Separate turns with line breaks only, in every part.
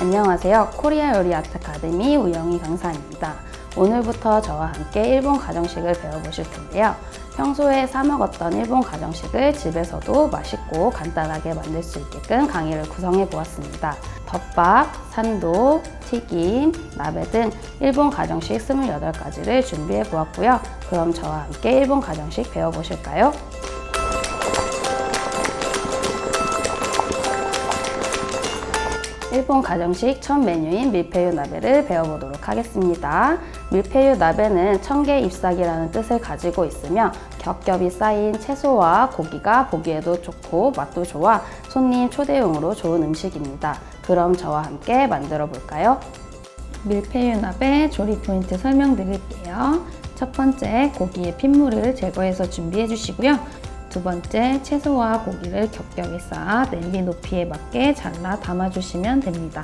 안녕하세요. 코리아 요리 아트 아카데미 우영희 강사입니다. 오늘부터 저와 함께 일본 가정식을 배워보실 텐데요. 평소에 사 먹었던 일본 가정식을 집에서도 맛있고 간단하게 만들 수 있게끔 강의를 구성해 보았습니다. 덮밥, 산도, 튀김, 나베 등 일본 가정식 28가지를 준비해 보았고요. 그럼 저와 함께 일본 가정식 배워보실까요? 일본 가정식 첫 메뉴인 밀푀유 나베를 배워보도록 하겠습니다. 밀푀유 나베는 청개 잎사귀라는 뜻을 가지고 있으며 겹겹이 쌓인 채소와 고기가 보기에도 좋고 맛도 좋아 손님 초대용으로 좋은 음식입니다. 그럼 저와 함께 만들어 볼까요? 밀푀유 나베 조리 포인트 설명드릴게요. 첫 번째, 고기의 핏물을 제거해서 준비해 주시고요. 두 번째, 채소와 고기를 겹겹이 쌓아 냄비 높이에 맞게 잘라 담아주시면 됩니다.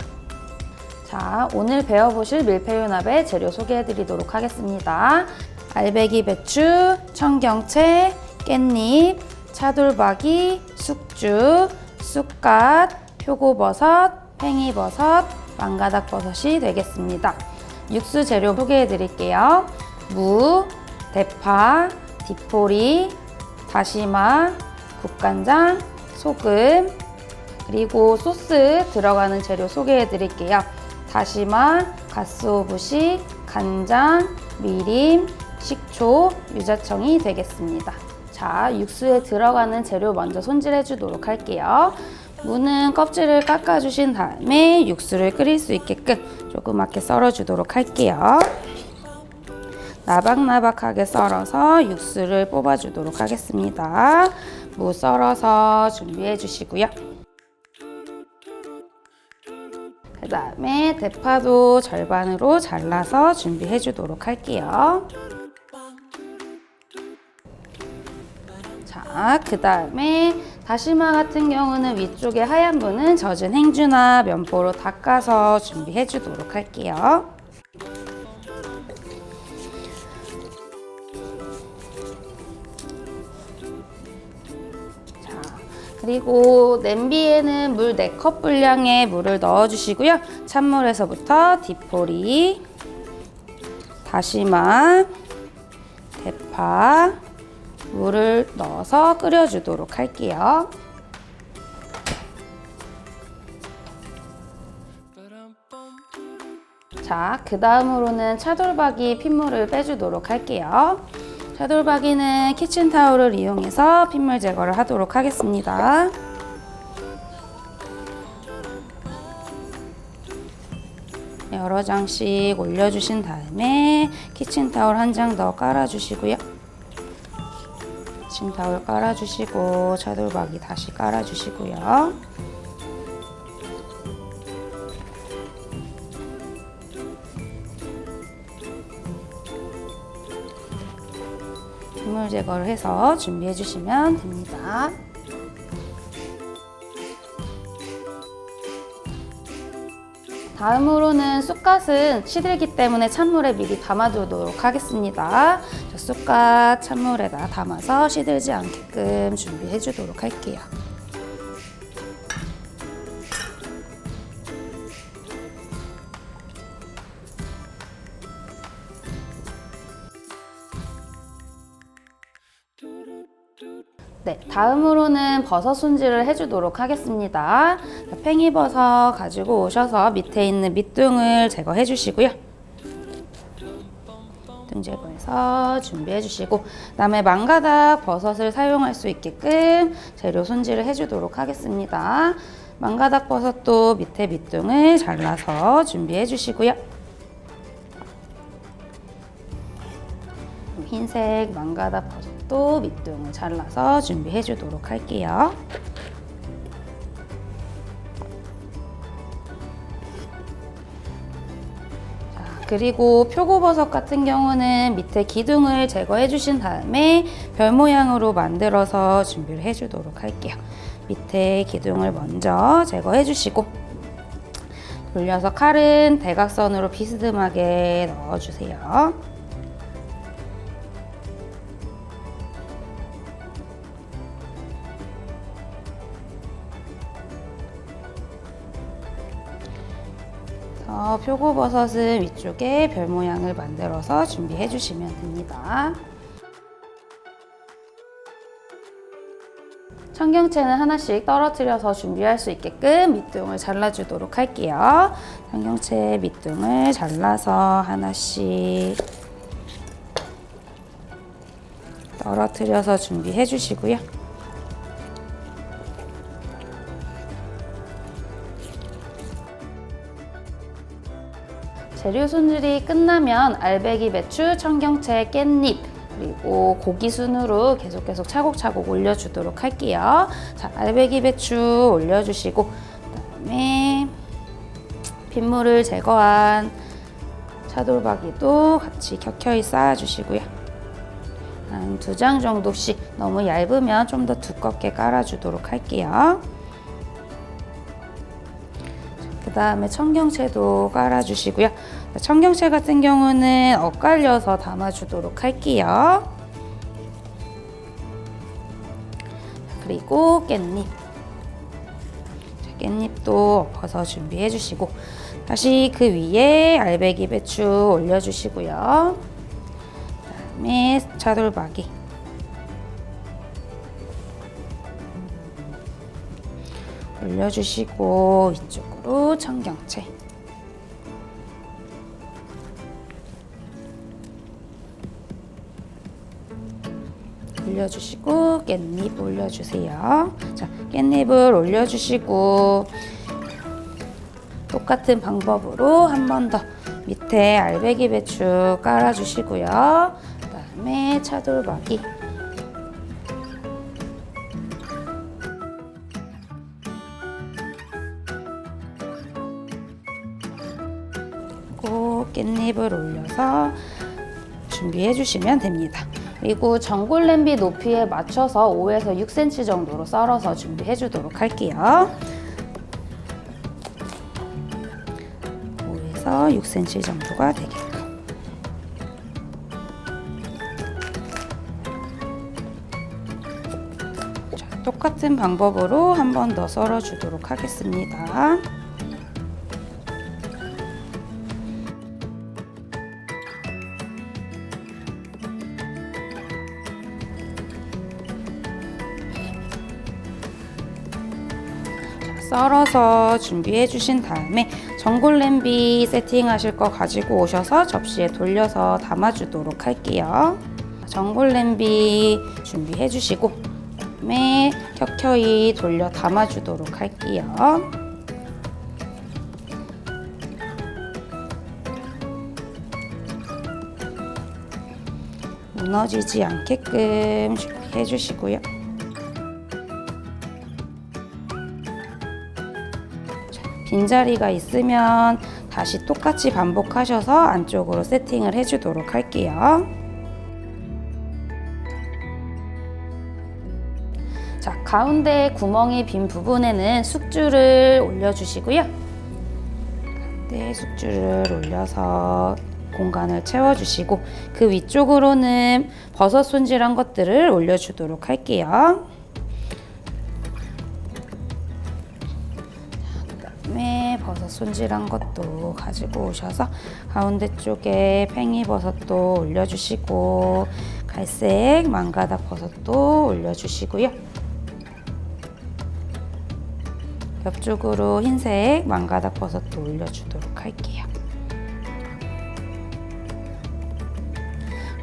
자, 오늘 배워보실 밀푀유 나베 재료 소개해드리도록 하겠습니다. 알배기 배추, 청경채, 깻잎, 차돌박이, 숙주, 쑥갓, 표고버섯, 팽이버섯, 망가닥버섯이 되겠습니다. 육수 재료 소개해드릴게요. 무, 대파, 디포리, 다시마, 국간장, 소금, 그리고 소스 들어가는 재료 소개해 드릴게요. 다시마, 가쓰오부시, 간장, 미림, 식초, 유자청이 되겠습니다. 자, 육수에 들어가는 재료 먼저 손질해 주도록 할게요. 무는 껍질을 깎아 주신 다음에 육수를 끓일 수 있게끔 조그맣게 썰어 주도록 할게요. 나박나박하게 썰어서 육수를 뽑아주도록 하겠습니다. 무 썰어서 준비해 주시고요. 그 다음에 대파도 절반으로 잘라서 준비해 주도록 할게요. 자, 그 다음에 다시마 같은 경우는 위쪽에 하얀 부는 젖은 행주나 면보로 닦아서 준비해 주도록 할게요. 그리고 냄비에는 물 4컵 분량의 물을 넣어주시고요. 찬물에서부터 디포리, 다시마, 대파, 물을 넣어서 끓여주도록 할게요. 자, 그 다음으로는 차돌박이 핏물을 빼주도록 할게요. 차돌박이는 키친타올을 이용해서 핏물 제거를 하도록 하겠습니다. 여러 장씩 올려주신 다음에 키친타올 한 장 더 깔아주시고요. 키친타올 깔아주시고 차돌박이 다시 깔아주시고요. 핏물 제거를 해서 준비해 주시면 됩니다. 다음으로는 쑥갓은 시들기 때문에 찬물에 미리 담아두도록 하겠습니다. 쑥갓 찬물에다 담아서 시들지 않게끔 준비해 주도록 할게요. 네, 다음으로는 버섯 손질을 해주도록 하겠습니다. 팽이버섯 가지고 오셔서 밑에 있는 밑둥을 제거해 주시고요. 밑둥 제거해서 준비해 주시고, 그다음에 망가닥 버섯을 사용할 수 있게끔 재료 손질을 해주도록 하겠습니다. 망가닥 버섯도 밑에 밑둥을 잘라서 준비해 주시고요. 흰색 망가닥 버섯도 밑둥을 잘라서 준비해 주도록 할게요. 자, 그리고 표고버섯 같은 경우는 밑에 기둥을 제거해 주신 다음에 별 모양으로 만들어서 준비를 해 주도록 할게요. 밑에 기둥을 먼저 제거해 주시고, 돌려서 칼은 대각선으로 비스듬하게 넣어주세요. 표고버섯은 위쪽에 별 모양을 만들어서 준비해 주시면 됩니다. 청경채는 하나씩 떨어뜨려서 준비할 수 있게끔 밑둥을 잘라주도록 할게요. 청경채 밑둥을 잘라서 하나씩 떨어뜨려서 준비해 주시고요. 재료 손질이 끝나면 알배기, 배추, 청경채, 깻잎 그리고 고기 순으로 계속 차곡차곡 올려주도록 할게요. 자, 알배기, 배추 올려주시고 그다음에 빗물을 제거한 차돌박이도 같이 켜켜이 쌓아주시고요. 한 2장 정도씩, 너무 얇으면 좀 더 두껍게 깔아주도록 할게요. 그 다음에 청경채도 깔아주시고요. 청경채 같은 경우는 엇갈려서 담아주도록 할게요. 그리고 깻잎. 깻잎도 엎어서 준비해 주시고 다시 그 위에 알배기, 배추 올려주시고요. 그 다음에 차돌박이 올려주시고 이쪽으로 청경채 올려주시고 깻잎 올려주세요. 자, 깻잎을 올려주시고 똑같은 방법으로 한 번 더 밑에 알배기, 배추 깔아주시고요. 그 다음에 차돌박이 깻잎을 올려서 준비해 주시면 됩니다. 그리고 전골 냄비 높이에 맞춰서 5에서 6cm 정도로 썰어서 준비해 주도록 할게요. 5에서 6cm 정도가 되게끔. 자, 똑같은 방법으로 한 번 더 썰어 주도록 하겠습니다. 썰어서 준비해 주신 다음에 전골 냄비 세팅하실 거 가지고 오셔서 접시에 돌려서 담아 주도록 할게요. 전골 냄비 준비해 주시고 그다음에 켜켜이 돌려 담아 주도록 할게요. 무너지지 않게끔 준비해 주시고요. 빈자리가 있으면 다시 똑같이 반복하셔서 안쪽으로 세팅을 해주도록 할게요. 자, 가운데 구멍이 빈 부분에는 숙주를 올려주시고요. 가운데 숙주를 올려서 공간을 채워주시고 그 위쪽으로는 버섯 손질한 것들을 올려주도록 할게요. 버섯 손질한 것도 가지고 오셔서 가운데 쪽에 팽이버섯도 올려주시고 갈색 망가닥 버섯도 올려주시고요. 옆쪽으로 흰색 망가닥 버섯도 올려주도록 할게요.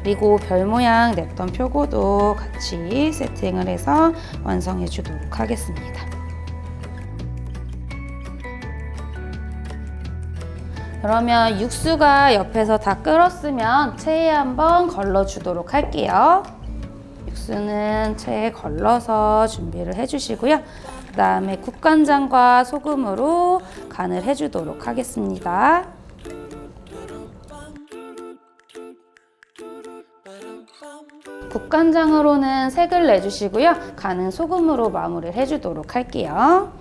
그리고 별 모양 냈던 표고도 같이 세팅을 해서 완성해 주도록 하겠습니다. 그러면 육수가 옆에서 다 끓었으면 체에 한번 걸러주도록 할게요. 육수는 체에 걸러서 준비를 해주시고요. 그 다음에 국간장과 소금으로 간을 해주도록 하겠습니다. 국간장으로는 색을 내주시고요. 간은 소금으로 마무리를 해주도록 할게요.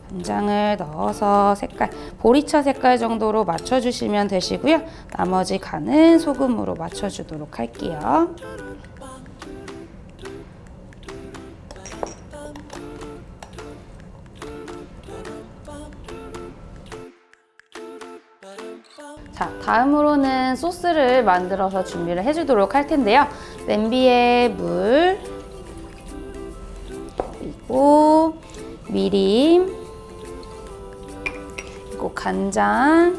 간장을 넣어서 색깔, 보리차 색깔 정도로 맞춰주시면 되시고요. 나머지 간은 소금으로 맞춰주도록 할게요. 자, 다음으로는 소스를 만들어서 준비를 해주도록 할 텐데요. 냄비에 물, 그리고 미림, 그리고 간장.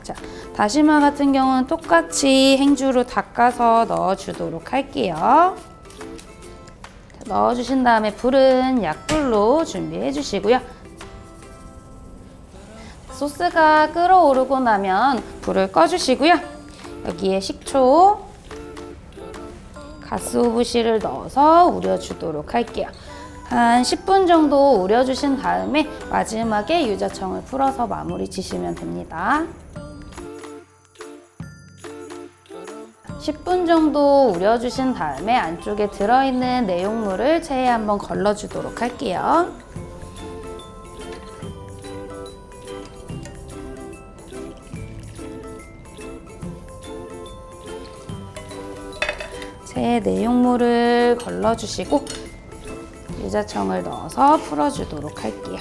자, 다시마 같은 경우는 똑같이 행주로 닦아서 넣어주도록 할게요. 자, 넣어주신 다음에 불은 약불로 준비해 주시고요. 소스가 끓어오르고 나면 불을 꺼주시고요. 여기에 식초, 가스오부시를 넣어서 우려주도록 할게요. 한 10분 정도 우려주신 다음에 마지막에 유자청을 풀어서 마무리 지시면 됩니다. 10분 정도 우려주신 다음에 안쪽에 들어있는 내용물을 체에 한번 걸러주도록 할게요. 체에 내용물을 걸러주시고 유자청을 넣어서 풀어주도록 할게요.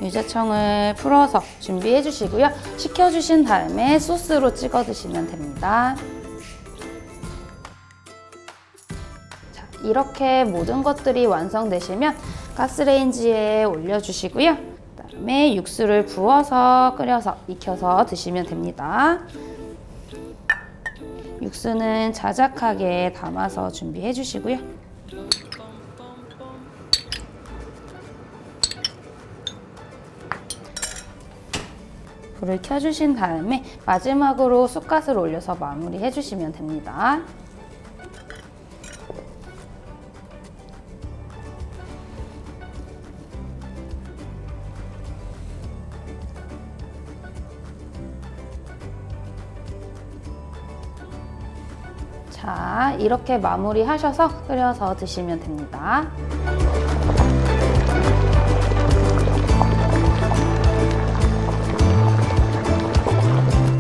유자청을 풀어서 준비해 주시고요. 식혀주신 다음에 소스로 찍어 드시면 됩니다. 자, 이렇게 모든 것들이 완성되시면 가스레인지에 올려주시고요. 그다음에 육수를 부어서 끓여서 익혀서 드시면 됩니다. 육수는 자작하게 담아서 준비해 주시고요. 불을 켜주신 다음에 마지막으로 쑥갓을 올려서 마무리해 주시면 됩니다. 자, 이렇게 마무리 하셔서 끓여서 드시면 됩니다.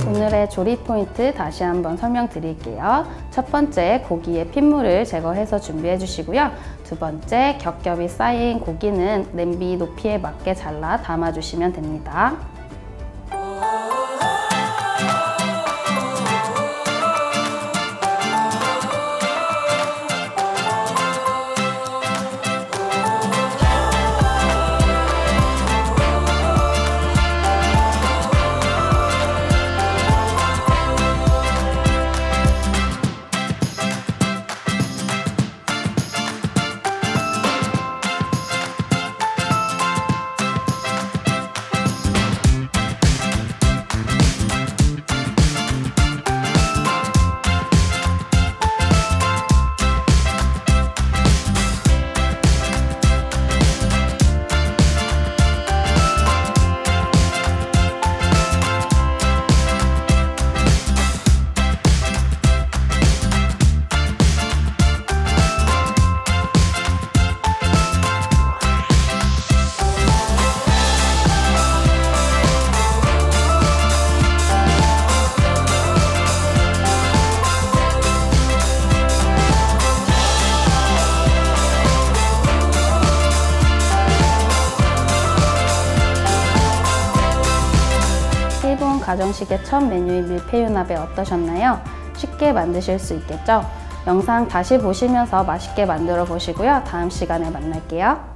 오늘의 조리 포인트 다시 한번 설명드릴게요. 첫 번째, 고기의 핏물을 제거해서 준비해 주시고요. 두 번째, 겹겹이 쌓인 고기는 냄비 높이에 맞게 잘라 담아 주시면 됩니다. 가정식의 첫 메뉴인 밀푀유나베 어떠셨나요? 쉽게 만드실 수 있겠죠? 영상 다시 보시면서 맛있게 만들어 보시고요. 다음 시간에 만날게요.